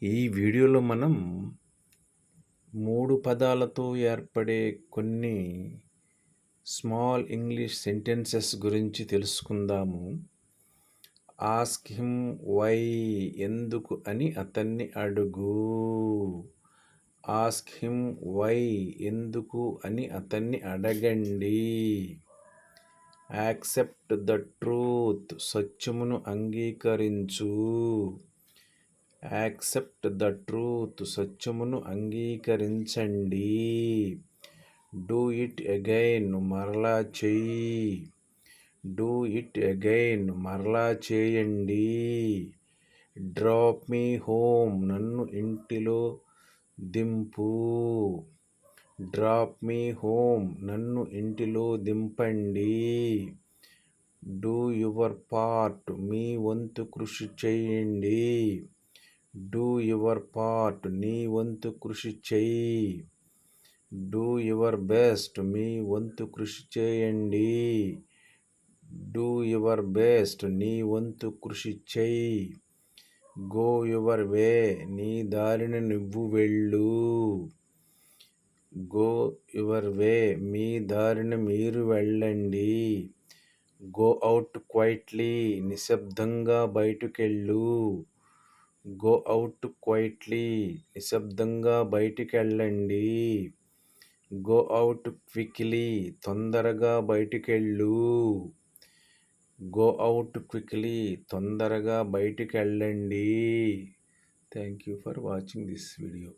ఈ వీడియోలో మనం 3 పదాలతో ఏర్పడే కొన్ని స్మాల్ ఇంగ్లీష్ సెంటెన్సెస్ గురించి తెలుసుకుందాము. ఆస్క్ హిమ్ వై, ఎందుకు అని అతన్ని అడుగు. ఆస్క్ హిమ్ వై, ఎందుకు అని అతన్ని అడగండి. యాక్సెప్ట్ ద ట్రూత్, సత్యమును అంగీకరించు. యాక్సెప్ట్ ద ట్రూత్, సత్యమును అంగీకరించండి. డూ ఇట్ అగైన్, మరలా చెయ్యి. డూ ఇట్ అగైన్, మరలా చేయండి. డ్రాప్ మీ హోమ్, నన్ను ఇంటిలో దింపు. డ్రాప్ మీ హోమ్, నన్ను ఇంటిలో దింపండి. డూ యువర్ పార్ట్, మీ వంతు కృషి చేయండి. డూ యువర్ పార్ట్, నీ వంతు కృషి చేయి. డూ యువర్ బెస్ట్, మీ వంతు కృషి చేయండి. డూ యువర్ బెస్ట్, నీ వంతు కృషి చేయి. గో యువర్ వే, నీ దారిన నువ్వు వెళ్ళు. గో యువర్ వే, మీ దారిన మీరు వెళ్ళండి. గో అవుట్ క్వైట్లీ, నిశ్శబ్దంగా బయటకెళ్ళు. గో అవుట్ క్వైట్లీ, నిశ్శబ్దంగా బయటికెళ్ళండి. గో అవుట్ క్విక్లీ, తొందరగా బయటికెళ్ళు. గో అవుట్ క్విక్లీ, తొందరగా బయటికెళ్ళండి. Thank you for watching this video.